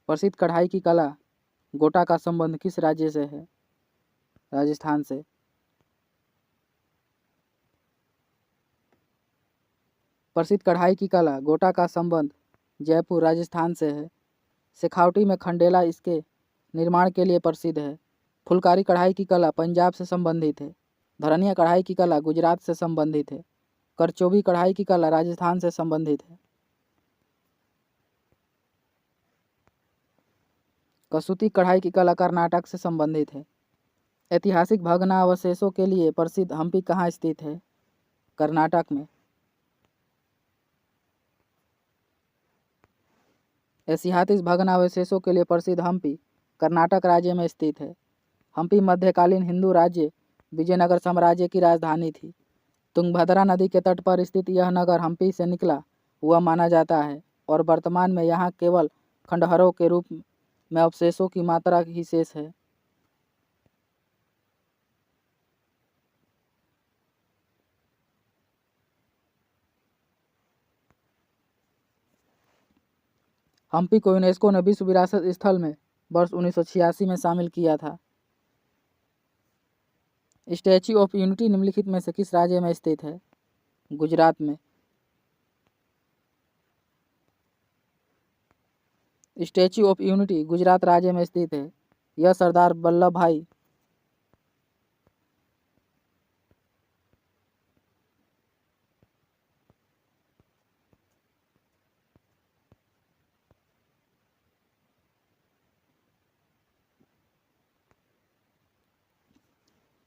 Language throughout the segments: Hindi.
प्रसिद्ध कढ़ाई की कला गोटा का संबंध किस राज्य से है? राजस्थान से। प्रसिद्ध कढ़ाई की कला गोटा का संबंध जयपुर राजस्थान से है। शेखावटी में खंडेला इसके निर्माण के लिए प्रसिद्ध है। फुलकारी कढ़ाई की कला पंजाब से संबंधित है। धरनिया कढ़ाई की कला गुजरात से संबंधित है। करचोबी कढ़ाई की कला राजस्थान से संबंधित है। कसूती कढ़ाई की कला कर्नाटक से संबंधित है। ऐतिहासिक भग्नावशेषों के लिए प्रसिद्ध हम्पी कहाँ स्थित है? कर्नाटक में। ऐतिहासिक भग्नावशेषों के लिए प्रसिद्ध हम्पी कर्नाटक राज्य में स्थित है। हम्पी मध्यकालीन हिंदू राज्य विजयनगर साम्राज्य की राजधानी थी। तुंगभद्रा नदी के तट पर स्थित यह नगर हम्पी से निकला हुआ माना जाता है और वर्तमान में यहाँ केवल खंडहरों के रूप में अवशेषों की मात्रा ही शेष है। हम्पी को यूनेस्को ने विश्व विरासत स्थल में वर्ष 1986 में शामिल किया था। स्टैच्यू ऑफ यूनिटी निम्नलिखित में से किस राज्य में स्थित है? गुजरात में। स्टैच्यू ऑफ यूनिटी गुजरात राज्य में स्थित है। यह सरदार वल्लभ भाई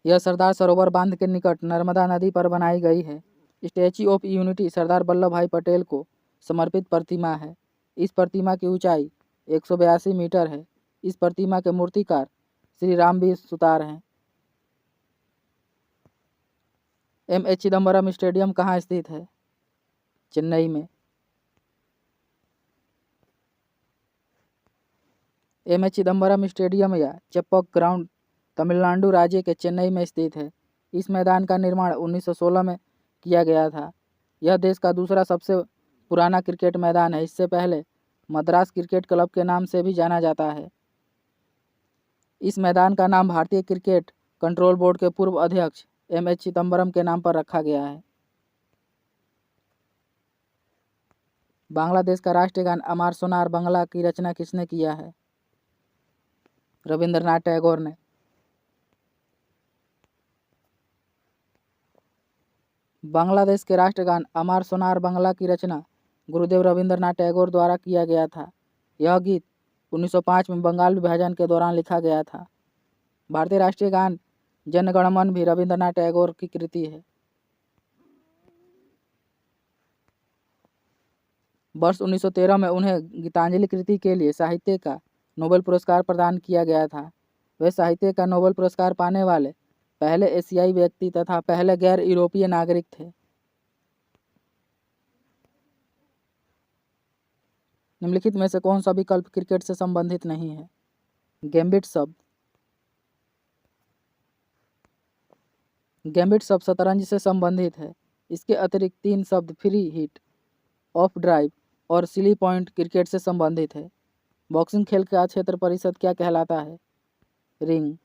यह सरदार सरोवर बांध के निकट नर्मदा नदी पर बनाई गई है। Statue of unity Sardar Vallabh भाई पटेल को समर्पित प्रतिमा है। इस प्रतिमा की ऊंचाई 182 मीटर है। इस प्रतिमा के मूर्तिकार श्री रामबीर सुतार हैं। एम.ए. चिदम्बरम स्टेडियम कहाँ स्थित है? चेन्नई में। एम.ए. चिदम्बरम स्टेडियम या चेप्पक ग्राउंड तमिलनाडु राज्य के चेन्नई में स्थित है। इस मैदान का निर्माण 1916 में किया गया था। यह देश का दूसरा सबसे पुराना क्रिकेट मैदान है। इससे पहले मद्रास क्रिकेट क्लब के नाम से भी जाना जाता है। इस मैदान का नाम भारतीय क्रिकेट कंट्रोल बोर्ड के पूर्व अध्यक्ष एम.ए. चिदम्बरम के नाम पर रखा गया है। बांग्लादेश का राष्ट्रीय गान अमर सोनार बांग्ला की रचना किसने किया है? रविंद्रनाथ टैगोर ने। बांग्लादेश के राष्ट्रगान अमर सोनार बांग्ला की रचना गुरुदेव रविंद्रनाथ टैगोर द्वारा किया गया था। यह गीत 1905 में बंगाल विभाजन के दौरान लिखा गया था। भारतीय राष्ट्रीय गान जन गण मन भी रविंद्रनाथ टैगोर की कृति है। वर्ष 1913 में उन्हें गीतांजलि कृति के लिए साहित्य का नोबेल पुरस्कार प्रदान किया गया था। वे साहित्य का नोबेल पुरस्कार पाने वाले पहले एशियाई व्यक्ति तथा पहले गैर यूरोपीय नागरिक थे। निम्नलिखित में से कौन सा विकल्प क्रिकेट से संबंधित नहीं है? गैम्बिट शब्द। गैम्बिट शब्द शतरंज से संबंधित है। इसके अतिरिक्त 3 शब्द फ्री हिट, ऑफ ड्राइव और सिली पॉइंट क्रिकेट से संबंधित है। बॉक्सिंग खेल का क्षेत्र परिषद क्या कहलाता है? रिंग।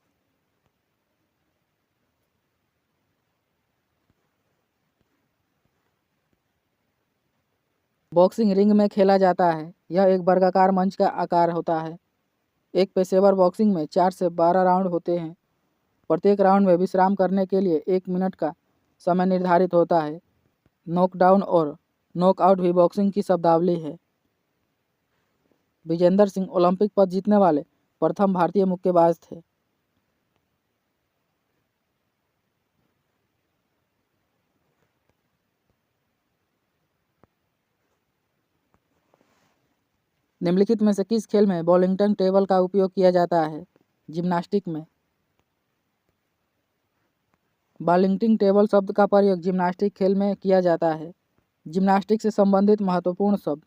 बॉक्सिंग रिंग में खेला जाता है। यह एक वर्गाकार मंच का आकार होता है। एक पेशेवर बॉक्सिंग में 4 से 12 राउंड होते हैं। प्रत्येक राउंड में विश्राम करने के लिए 1 मिनट का समय निर्धारित होता है। नॉकडाउन और नॉकआउट भी बॉक्सिंग की शब्दावली है। विजेंदर सिंह ओलंपिक पद जीतने वाले प्रथम भारतीय मुक्केबाज थे। निम्नलिखित में से किस खेल में बॉलिंगटन टेबल का उपयोग किया जाता है? जिम्नास्टिक में। बॉलिंगटन टेबल शब्द का प्रयोग जिम्नास्टिक खेल में किया जाता है। जिम्नास्टिक से संबंधित महत्वपूर्ण शब्द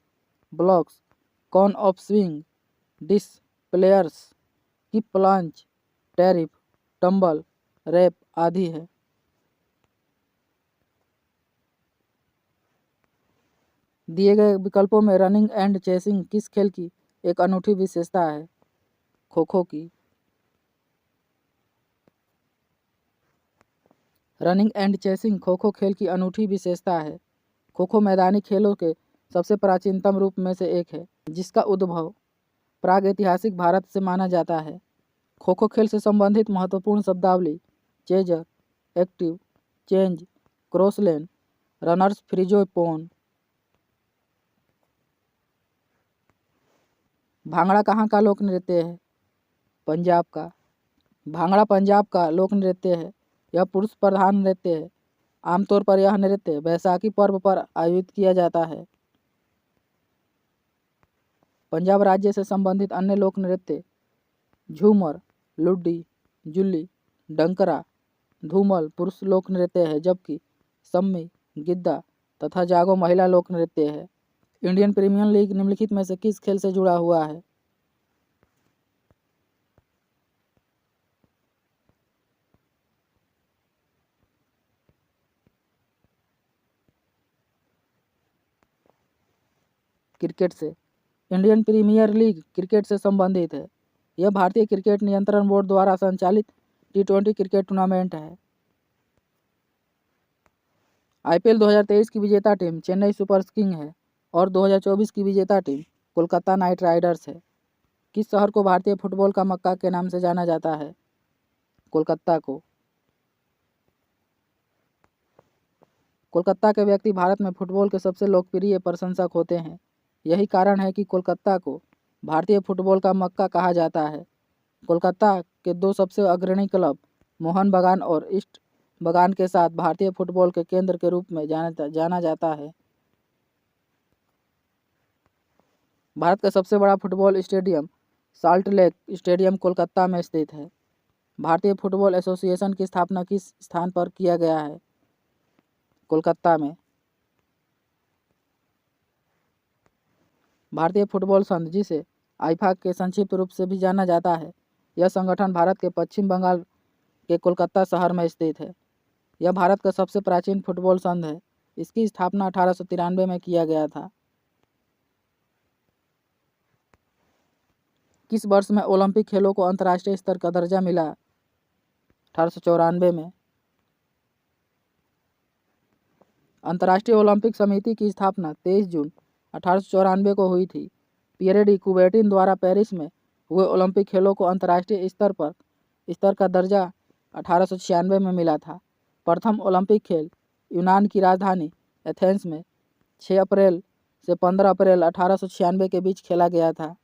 ब्लॉक्स, कॉन ऑफ स्विंग, डिस, players, kip planche, tariff, tumble, रैप आदि है। दिए गए विकल्पों में रनिंग एंड चेसिंग किस खेल की एक अनूठी विशेषता है खो खो की। Running and chasing kho kho खेल की अनूठी विशेषता है। खो खो मैदानी खेलों के सबसे प्राचीनतम रूप में से एक है, जिसका उद्भव प्रागैतिहासिक भारत से माना जाता है। खो खो खेल से संबंधित महत्वपूर्ण शब्दावली: चेजर, एक्टिव, चेंज, क्रॉसलेन, रनर्स फ्रीजो पोन। भांगड़ा कहाँ का लोक नृत्य है? पंजाब का। भांगड़ा पंजाब का लोक नृत्य है। यह पुरुष प्रधान नृत्य है। आमतौर पर यह नृत्य बैसाखी पर्व पर आयोजित किया जाता है। पंजाब राज्य से संबंधित अन्य लोक नृत्य: झूमर, लुड्डी, जुल्ली, डंकरा, धूमल पुरुष लोक नृत्य है, जबकि सम्मी, गिद्दा तथा जागो महिला लोक नृत्य है। इंडियन प्रीमियर लीग निम्नलिखित में से किस खेल से जुड़ा हुआ है? क्रिकेट से। इंडियन प्रीमियर लीग क्रिकेट से संबंधित है। यह भारतीय क्रिकेट नियंत्रण बोर्ड द्वारा संचालित T20 क्रिकेट टूर्नामेंट है। IPL 2023 की विजेता टीम चेन्नई सुपर किंग है और 2024 की विजेता टीम कोलकाता नाइट राइडर्स है। किस शहर को भारतीय फुटबॉल का मक्का के नाम से जाना जाता है? कोलकाता को। कोलकाता के व्यक्ति भारत में फुटबॉल के सबसे लोकप्रिय प्रशंसक होते हैं। यही कारण है कि कोलकाता को भारतीय फुटबॉल का मक्का कहा जाता है। कोलकाता के दो सबसे अग्रणी क्लब मोहन बगान और ईस्ट बगान के साथ भारतीय फुटबॉल के केंद्र के रूप में जाना जाता है। भारत का सबसे बड़ा football stadium salt lake stadium Kolkata में स्थित है। भारतीय फुटबॉल एसोसिएशन की स्थापना किस स्थान पर किया गया है? कोलकाता में। भारतीय फुटबॉल संघ, जिसे आईफा के संक्षिप्त रूप से भी जाना जाता है, यह संगठन भारत के पश्चिम बंगाल के कोलकाता शहर में स्थित है। यह भारत का सबसे प्राचीन फुटबॉल संघ है। इसकी स्थापना 1893 में किया गया था। किस वर्ष में ओलंपिक खेलों को अंतर्राष्ट्रीय स्तर का दर्जा मिला? 1894 में। अंतर्राष्ट्रीय ओलंपिक समिति की स्थापना 23 जून 1894 को हुई थी। पियरे डी कुबर्टिन द्वारा पेरिस में हुए ओलंपिक खेलों को अंतर्राष्ट्रीय स्तर का दर्जा 1896 में मिला था। प्रथम ओलंपिक खेल यूनान की राजधानी एथेंस में 6 अप्रैल से 15 अप्रैल 1896 के बीच खेला गया था।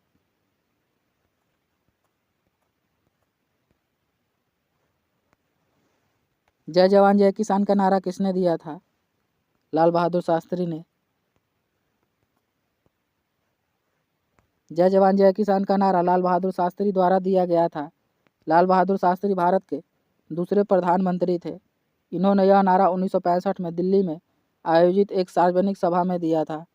जय जवान जय किसान का नारा किसने दिया था? लाल बहादुर शास्त्री ने। जय जवान जय किसान का नारा लाल बहादुर शास्त्री द्वारा दिया गया था। लाल बहादुर शास्त्री भारत के दूसरे प्रधानमंत्री थे। इन्होंने यह नारा 1965 में दिल्ली में आयोजित एक सार्वजनिक सभा में दिया था।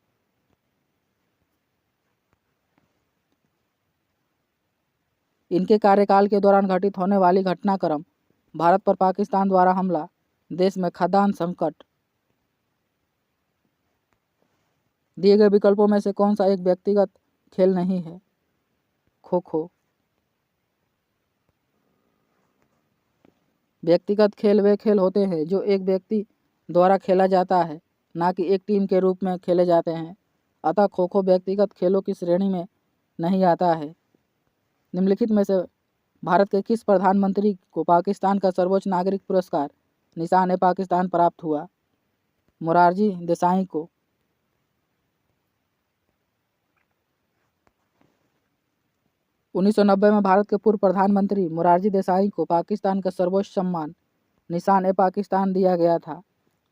इनके कार्यकाल के दौरान घटित होने वाली घटनाक्रम: भारत पर पाकिस्तान द्वारा हमला, देश में खाद्यान्न संकट। दिए गए विकल्पों में से कौन सा एक व्यक्तिगत खेल नहीं है? खो खो। व्यक्तिगत खेल वे खेल होते हैं जो एक व्यक्ति द्वारा खेला जाता है, ना कि एक टीम के रूप में खेले जाते हैं। अतः खो खो व्यक्तिगत खेलों की श्रेणी में नहीं आता है। निम्नलिखित में से भारत के किस प्रधानमंत्री को पाकिस्तान का सर्वोच्च नागरिक पुरस्कार निशान-ए-पाकिस्तान प्राप्त हुआ? मोरारजी देसाई को। उन्नीस सौ 1990 में भारत के पूर्व प्रधानमंत्री मोरारजी देसाई को पाकिस्तान का सर्वोच्च सम्मान निशान-ए-पाकिस्तान दिया गया था।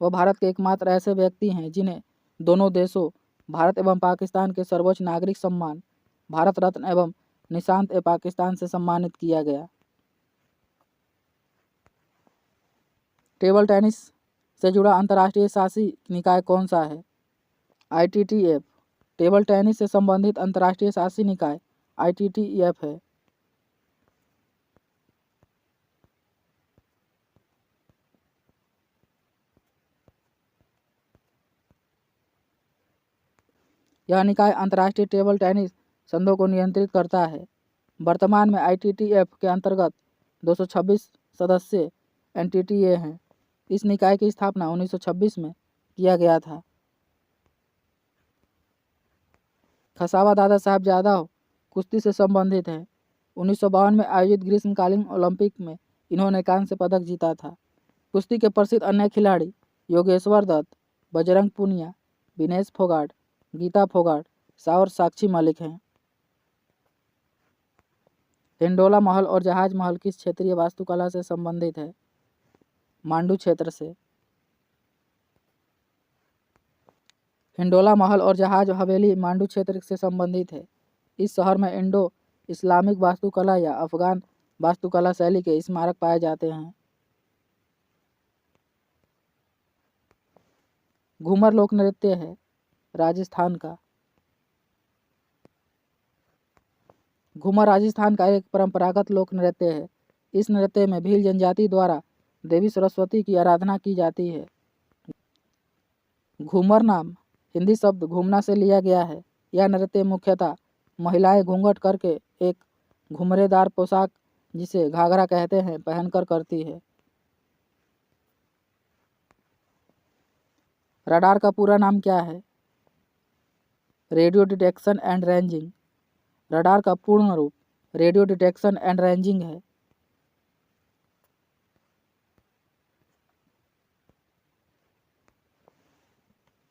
वह भारत के एकमात्र ऐसे व्यक्ति हैं जिन्हें दोनों देशों भारत एवं पाकिस्तान के सर्वोच्च नागरिक सम्मान भारत रत्न एवं निशान-ए-पाकिस्तान से सम्मानित किया गया। टेबल टेनिस से जुड़ा अंतर्राष्ट्रीय शासी निकाय कौन सा है? ITTF। टेबल टेनिस से संबंधित अंतर्राष्ट्रीय शासी निकाय ITTF है। यह निकाय अंतर्राष्ट्रीय टेबल टेनिस संघों को नियंत्रित करता है। वर्तमान में ITTF के अंतर्गत 226 सदस्य NTTA हैं। इस निकाय की स्थापना 1926 में किया गया था। खसावा दादा साहब जादव कुश्ती से संबंधित है। 1952 में आयोजित ग्रीष्मकालीन ओलंपिक में इन्होंने कांस्य पदक जीता था। कुश्ती के प्रसिद्ध अन्य खिलाड़ी योगेश्वर दत्त, बजरंग पुनिया, विनेश फोगाट, गीता फोगाट और साक्षी मलिक हैं। हिंडोला महल और जहाज महल किस क्षेत्रीय वास्तुकला से संबंधित है? मांडू क्षेत्र से। हिंडोला महल और जहाज हवेली मांडू क्षेत्र से संबंधित है। इस शहर में इंडो इस्लामिक वास्तुकला या अफगान वास्तुकला शैली के स्मारक पाए जाते हैं। घूमर लोक नृत्य है राजस्थान का। घूमर राजस्थान का एक परंपरागत लोक नृत्य है। इस नृत्य में भील जनजाति द्वारा देवी सरस्वती की आराधना की जाती है। घूमर नाम हिंदी शब्द घूमना से लिया गया है। यह नृत्य मुख्यतः महिलाएं घूंघट करके एक घुमरेदार पोशाक जिसे घाघरा कहते हैं पहनकर करती है। रडार का पूरा नाम क्या है? Radio detection and ranging. Radar का पूर्ण रूप रेडियो डिटेक्शन एंड रेंजिंग है।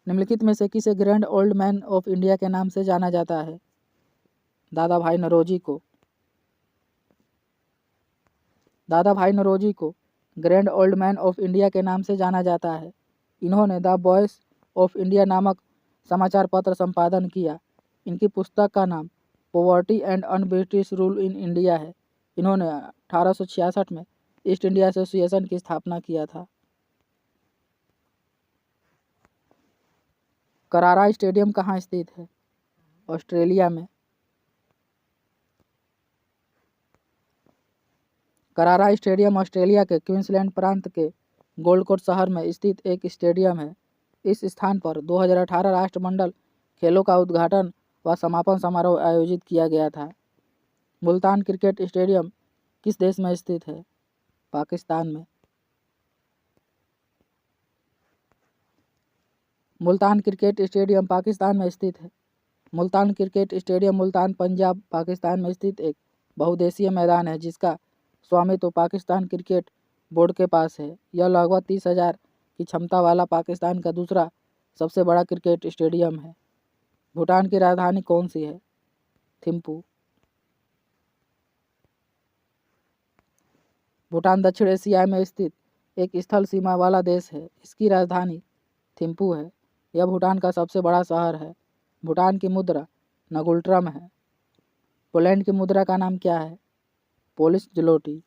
निम्नलिखित में से किसे grand old man of India के नाम से जाना जाता है? दादा भाई नौरोजी को। दादा भाई नौरोजी को grand old man of India के नाम से जाना जाता है। इन्होंने द वॉइस ऑफ इंडिया नामक समाचार पत्र संपादन किया। इनकी पुस्तक का नाम poverty and un British rule in India है। इन्होंने 1866 में ईस्ट इंडिया एसोसिएशन की स्थापना किया था। करारा स्टेडियम कहाँ स्थित है? ऑस्ट्रेलिया में। करारा स्टेडियम ऑस्ट्रेलिया के क्वींसलैंड प्रांत के गोल्ड कोस्ट शहर में स्थित एक स्टेडियम है। इस स्थान पर 2018 राष्ट्रमंडल खेलों का उद्घाटन व समापन समारोह आयोजित किया गया था। मुल्तान क्रिकेट स्टेडियम किस देश में स्थित है? पाकिस्तान में। मुल्तान क्रिकेट स्टेडियम पाकिस्तान में स्थित है। मुल्तान क्रिकेट स्टेडियम मुल्तान पंजाब पाकिस्तान में स्थित एक बहुउद्देशीय मैदान है जिसका स्वामित्व पाकिस्तान क्रिकेट बोर्ड के पास है। यह लगभग 30,000 की क्षमता वाला पाकिस्तान का दूसरा सबसे बड़ा क्रिकेट स्टेडियम है। भूटान की राजधानी कौन सी है? थिम्पू। भूटान दक्षिण एशिया में स्थित एक स्थल सीमा वाला देश है। इसकी राजधानी थिम्पू है। यह भूटान का सबसे बड़ा शहर है। भूटान की मुद्रा नगुल्ट्रम है। पोलैंड की मुद्रा का नाम क्या है? पोलिश ज़्लोटी।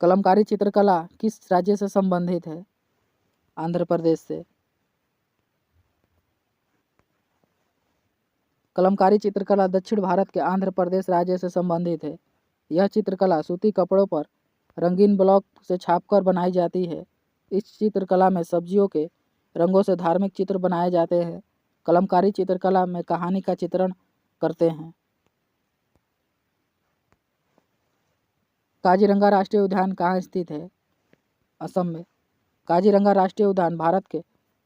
कलमकारी चित्रकला किस राज्य से संबंधित है? आंध्र प्रदेश से। कलमकारी चित्रकला दक्षिण भारत के आंध्र प्रदेश राज्य से संबंधित है। यह चित्रकला सूती कपड़ों पर रंगीन ब्लॉक से छापकर बनाई जाती है। इस चित्रकला में सब्जियों के रंगों से धार्मिक चित्र बनाए जाते हैं। कलमकारी चित्रकला में कहानी का चित्रण करते हैं। काजीरंगा राष्ट्रीय उद्यान कहाँ स्थित है? असम में। काजीरंगा राष्ट्रीय उद्यान भारत के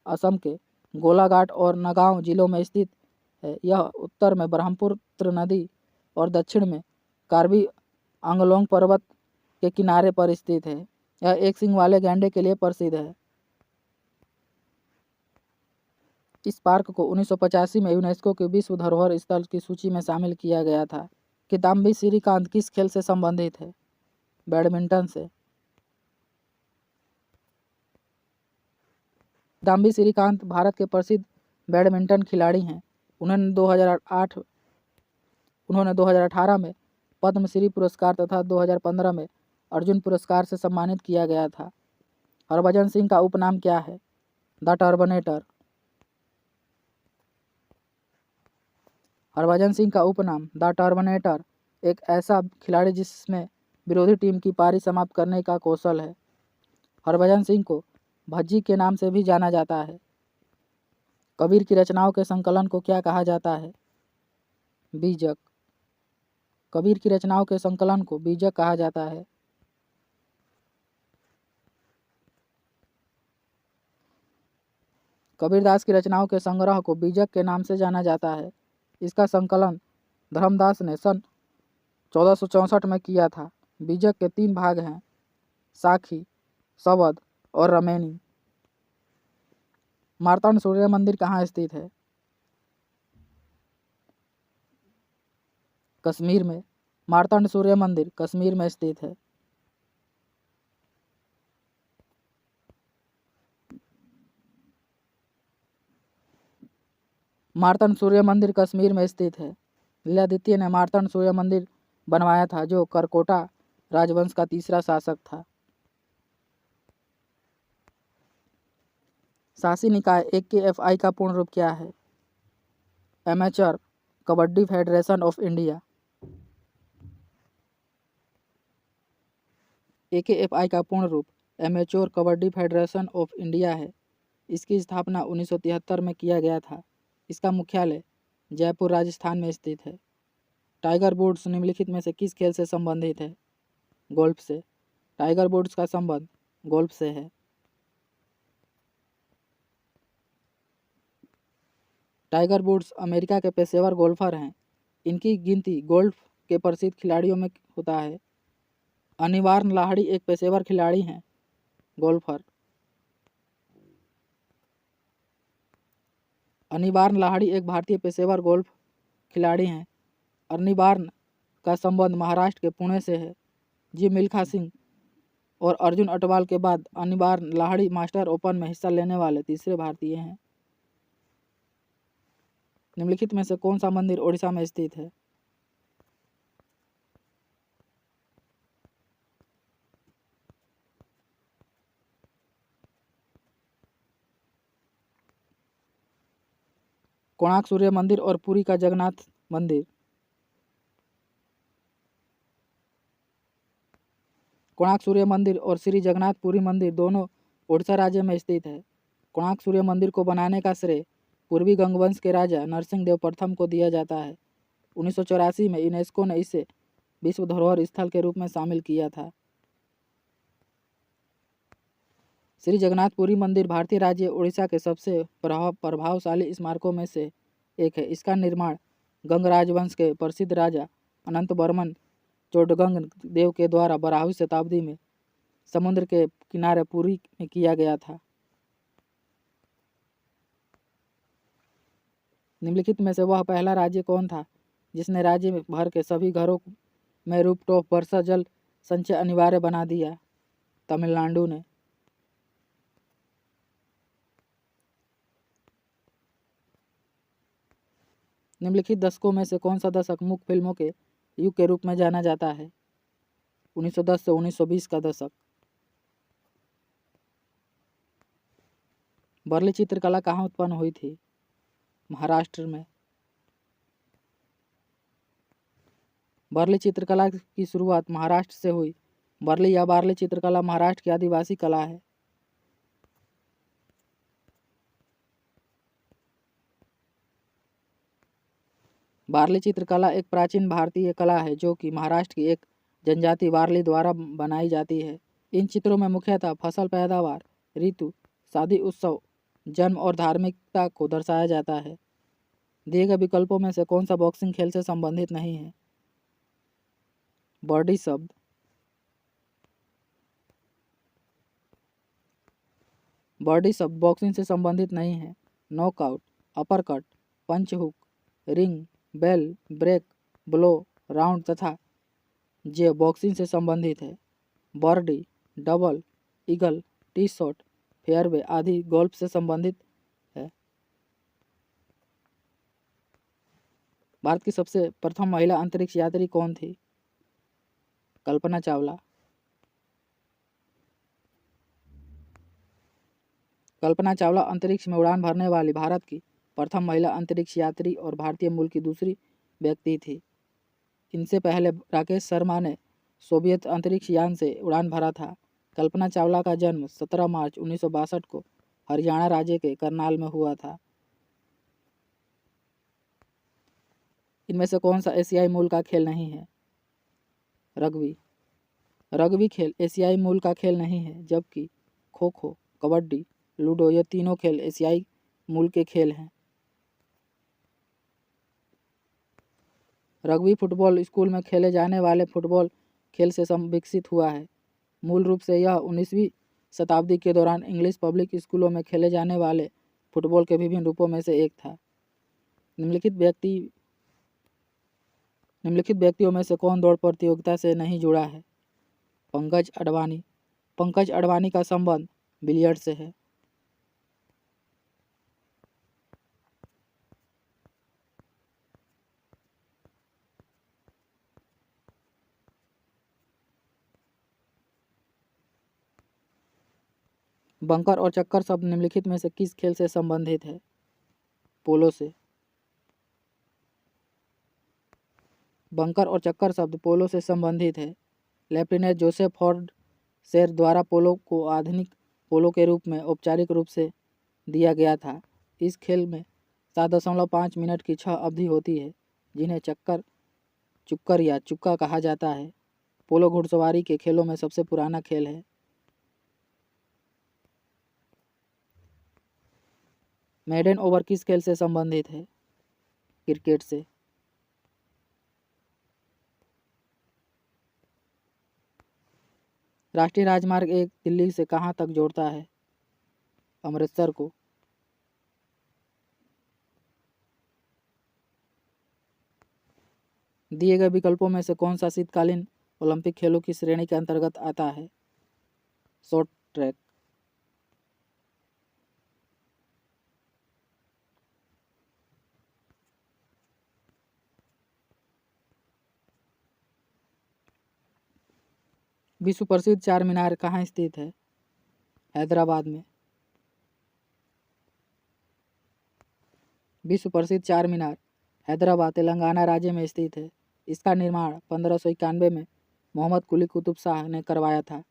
असम के गोलाघाट और नगांव जिलों में स्थित है। यह उत्तर में ब्रह्मपुत्र नदी और दक्षिण में कार्बी आंगलोंग पर्वत के किनारे पर स्थित है। यह एक सींग वाले गैंडे के लिए प्रसिद्ध है। इस पार्क को 1985 में यूनेस्को के विश्व धरोहर स्थल की सूची में शामिल किया गया था। किदाम्बी श्रीकांत किस खेल से संबंधित है? बैडमिंटन से। किदाम्बी श्रीकांत भारत के प्रसिद्ध बैडमिंटन खिलाड़ी हैं। उन्होंने 2018 में पद्मश्री पुरस्कार तथा 2015 में अर्जुन पुरस्कार से सम्मानित किया गया था। हरभजन सिंह का उपनाम क्या है? The terminator. हरभजन सिंह का उपनाम द टर्मिनेटर एक ऐसा खिलाड़ी जिसमें विरोधी टीम की पारी समाप्त करने का कौशल है। हरभजन सिंह को भज्जी के नाम से भी जाना जाता है। कबीर की रचनाओं के संकलन को क्या कहा जाता है? बीजक। कबीर की रचनाओं के संकलन को बीजक कहा जाता है। कबीरदास की रचनाओं के संग्रह को बीजक के नाम से जाना जाता है। इसका संकलन धर्मदास ने सन 1464 में किया था। बीजक के 3 भाग हैं, साखी, शबद और रमैनी। मार्तंड सूर्य मंदिर कहाँ स्थित है? कश्मीर में। मार्तंड सूर्य मंदिर कश्मीर में स्थित है। मार्तंड सूर्य मंदिर कश्मीर में स्थित है। लीलादित्य ने मार्तंड सूर्य मंदिर बनवाया था, जो करकोटा राजवंश का तीसरा शासक था। शासी निकाय AKFI का पूर्ण रूप क्या है? Amateur kabaddi federation of India. AKFI का पूर्ण रूप amateur kabaddi federation of India है। इसकी स्थापना 1973 में किया गया था। इसका मुख्यालय जयपुर राजस्थान में स्थित है। टाइगर वुड्स निम्नलिखित में से किस खेल से संबंधित है? गोल्फ से। टाइगर वुड्स का संबंध गोल्फ से है। टाइगर वुड्स अमेरिका के पेशेवर गोल्फर हैं। इनकी गिनती गोल्फ के प्रसिद्ध खिलाड़ियों में होता है। अनिवार्य लाहिड़ी एक पेशेवर खिलाड़ी हैं, गोल्फर। अनिवार्य लाहिड़ी एक भारतीय पेशेवर गोल्फ खिलाड़ी हैं। अनिवार्य का संबंध महाराष्ट्र के पुणे से है। जी मिल्खा सिंह और अर्जुन अटवाल के बाद अनिवार्य लाहिड़ी मास्टर ओपन में हिस्सा लेने वाले तीसरे भारतीय हैं। निम्नलिखित में से कौन सा मंदिर ओडिशा में स्थित है? कोणार्क सूर्य मंदिर और पुरी का जगन्नाथ मंदिर। कोणार्क सूर्य मंदिर और श्री जगन्नाथ पुरी मंदिर दोनों ओडिशा राज्य में स्थित है। कोणार्क सूर्य मंदिर को बनाने का श्रेय पूर्वी गंगवंश के राजा नरसिंह देव प्रथम को दिया जाता है। 1984 में यूनेस्को ने इसे विश्व धरोहर स्थल के रूप में शामिल किया था। श्री जगन्नाथपुरी मंदिर भारतीय राज्य उड़ीसा के सबसे प्रभावशाली स्मारकों में से एक है। इसका निर्माण गंग राजवंश के प्रसिद्ध राजा अनंत वर्मन चोडगंग देव के द्वारा 12वीं शताब्दी में समुद्र के किनारे पुरी में किया गया था। निम्नलिखित में से वह पहला राज्य कौन था जिसने राज्य भर के सभी घरों में रूफटॉप वर्षा जल संचय अनिवार्य बना दिया? तमिलनाडु ने। निम्नलिखित दशकों में से कौन सा दशक मुख्य फिल्मों के युग के रूप में जाना जाता है? 1910 से 1920 का दशक। वर्ली चित्रकला कहाँ उत्पन्न हुई थी? महाराष्ट्र में। वर्ली चित्रकला की शुरुआत महाराष्ट्र से हुई। वर्ली या वारली चित्रकला महाराष्ट्र की आदिवासी कला है। वारली चित्रकला एक प्राचीन भारतीय कला है जो कि महाराष्ट्र की एक जनजाति वारली द्वारा बनाई जाती है। इन चित्रों में मुख्यतः फसल पैदावार, ऋतु, शादी उत्सव, जन्म और धार्मिकता को दर्शाया जाता है। दिए गए विकल्पों में से कौन सा बॉक्सिंग खेल से संबंधित नहीं है? बॉडी शब्द। बॉडी शब्द बॉक्सिंग से संबंधित नहीं है। Knockout, uppercut, punch hook, ring, bell, break, blow, round तथा जे बॉक्सिंग से संबंधित है। Birdie, double, eagle, tee shot, fairway आदि गोल्फ से संबंधित है। भारत की सबसे प्रथम महिला अंतरिक्ष यात्री कौन थी? कल्पना चावला। कल्पना चावला अंतरिक्ष में उड़ान भरने वाली भारत की प्रथम महिला अंतरिक्ष यात्री और भारतीय मूल की दूसरी व्यक्ति थी। इनसे पहले राकेश शर्मा ने सोवियत अंतरिक्ष यान से उड़ान भरा था। कल्पना चावला का जन्म 17 मार्च 1962 को हरियाणा राज्य के करनाल में हुआ था। इनमें से कौन सा एशियाई मूल का खेल नहीं है? रग्बी। रग्बी खेल एशियाई मूल का खेल नहीं है, जबकि खो खो, कबड्डी, लूडो ये तीनों खेल एशियाई मूल के खेल हैं। रग्बी फुटबॉल स्कूल में खेले जाने वाले फुटबॉल खेल से विकसित हुआ है। मूल रूप से यह 19वीं शताब्दी के दौरान इंग्लिश पब्लिक स्कूलों में खेले जाने वाले फुटबॉल के विभिन्न रूपों में से एक था। निम्नलिखित व्यक्तियों में से कौन दौड़ प्रतियोगिता से नहीं जुड़ा है? पंकज अडवाणी। पंकज अडवाणी का संबंध बिलियर्ड से है। बंकर और चक्कर शब्द निम्नलिखित में से किस खेल से संबंधित है? पोलो से। बंकर और चक्कर शब्द पोलो से संबंधित है। लेफ्टिनेंट जोसेफ फॉर्ड शेर द्वारा पोलो को आधुनिक पोलो के रूप में औपचारिक रूप से दिया गया था। इस खेल में 7.5 मिनट की 6 अवधि होती है, जिन्हें चुक्कर या चुक्का कहा जाता है। पोलो घुड़सवारी के खेलों में सबसे पुराना खेल है। मेडन ओवर किस खेल से संबंधित है? क्रिकेट से। राष्ट्रीय राजमार्ग 1 दिल्ली से कहाँ तक जोड़ता है? अमृतसर को। दिए गए विकल्पों में से कौन सा शीतकालीन ओलंपिक खेलों की श्रेणी के अंतर्गत आता है? Short track. विश्व प्रसिद्ध चार मीनार कहाँ स्थित है? हैदराबाद में। विश्व प्रसिद्ध चार मीनार हैदराबाद तेलंगाना राज्य में स्थित है। इसका निर्माण 1591 में मोहम्मद कुली कुतुब शाह ने करवाया था।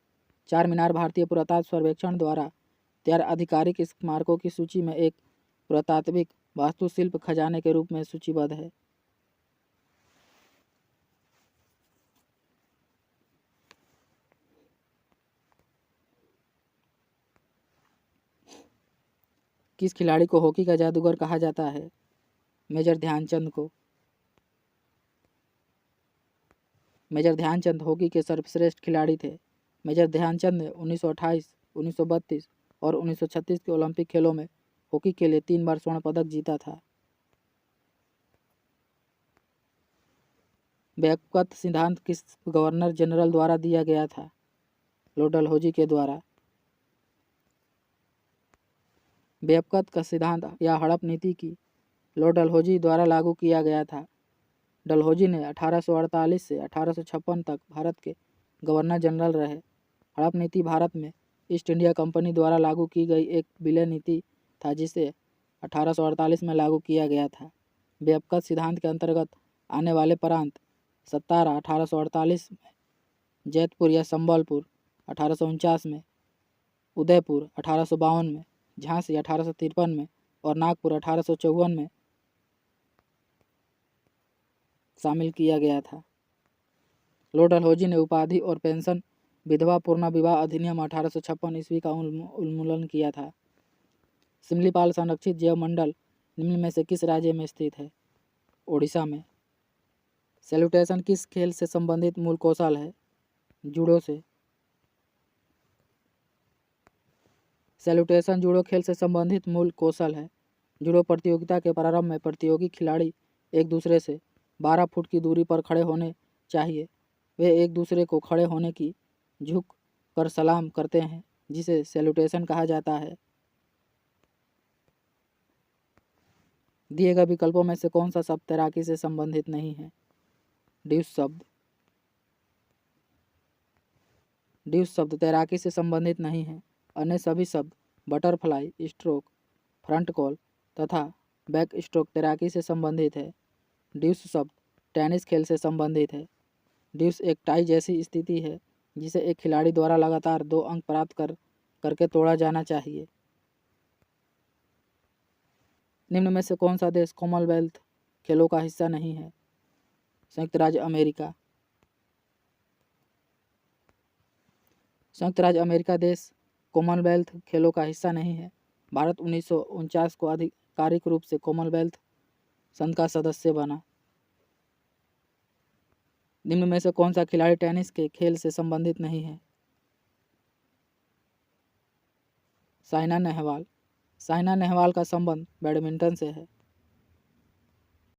चार मीनार भारतीय पुरातत्व सर्वेक्षण द्वारा तैयार आधिकारिक स्मारकों की सूची में एक पुरातात्विक वास्तुशिल्प खजाने के रूप में सूचीबद्ध है। किस खिलाड़ी को हॉकी का जादूगर कहा जाता है? मेजर ध्यानचंद को। मेजर ध्यानचंद हॉकी के सर्वश्रेष्ठ खिलाड़ी थे। मेजर ध्यानचंद ने 1928, 1932 और 1936 के ओलंपिक खेलों में हॉकी के लिए 3 बार स्वर्ण पदक जीता था। बैकवत सिद्धांत किस गवर्नर जनरल द्वारा दिया गया था? लॉर्ड डलहौजी के द्वारा। बैकवत का सिद्धांत या हड़प नीति की लॉर्ड डलहौजी द्वारा लागू किया गया था। डलहौजी ने 1848 से 1856 तक भारत के गवर्नर जनरल रहे। हड़प नीति भारत में ईस्ट इंडिया कंपनी द्वारा लागू की गई एक विलय नीति था, जिसे 1848 में लागू किया गया था। बैकवत सिद्धांत के अंतर्गत आने वाले प्रांत सतारा 1848 में, जैतपुर या संबलपुर 1849 में, उदयपुर 1852 में, झांसी 1853 में और नागपुर 1854 में शामिल किया गया था। लॉर्ड डलहौजी ने उपाधि और पेंशन विधवा पूर्ण विवाह अधिनियम 1856 ईस्वी का उन्मूलन किया था। सिमलीपाल संरक्षित जैव मंडल निम्न में से किस राज्य में स्थित है? ओडिशा में। सैल्यूटेशन किस खेल से संबंधित मूल कौशल है? जूडो से। सैल्यूटेशन जूडो खेल से संबंधित मूल कौशल है। जूडो प्रतियोगिता के प्रारंभ में प्रतियोगी खिलाड़ी एक दूसरे से 12 फुट की दूरी पर खड़े होने चाहिए। वे एक दूसरे को खड़े होने की झुक कर सलाम करते हैं, जिसे सैल्यूटेशन कहा जाता है। दिए गए विकल्पों में से कौन सा शब्द तैराकी से संबंधित नहीं है? ड्यूस शब्द। ड्यूस शब्द तैराकी से संबंधित नहीं है। अन्य सभी शब्द बटरफ्लाई, स्ट्रोक, फ्रंट कॉल तथा बैक स्ट्रोक तैराकी से संबंधित है। ड्यूस शब्द टेनिस खेल से संबंधित है? ड्यूस एक टाई जैसी स्थिति है जिसे एक खिलाड़ी द्वारा लगातार 2 अंक प्राप्त करके तोड़ा जाना चाहिए। निम्न में से कौन सा देश कॉमनवेल्थ खेलों का हिस्सा नहीं है? संयुक्त राज्य अमेरिका। संयुक्त राज्य अमेरिका देश कॉमनवेल्थ खेलों का हिस्सा नहीं है। भारत 1949 को आधिकारिक रूप से कॉमनवेल्थ संघ का सदस्य बना। निम्न में से कौन सा खिलाड़ी टेनिस के खेल से संबंधित नहीं है? साइना नेहवाल। साइना नेहवाल का संबंध बैडमिंटन से है।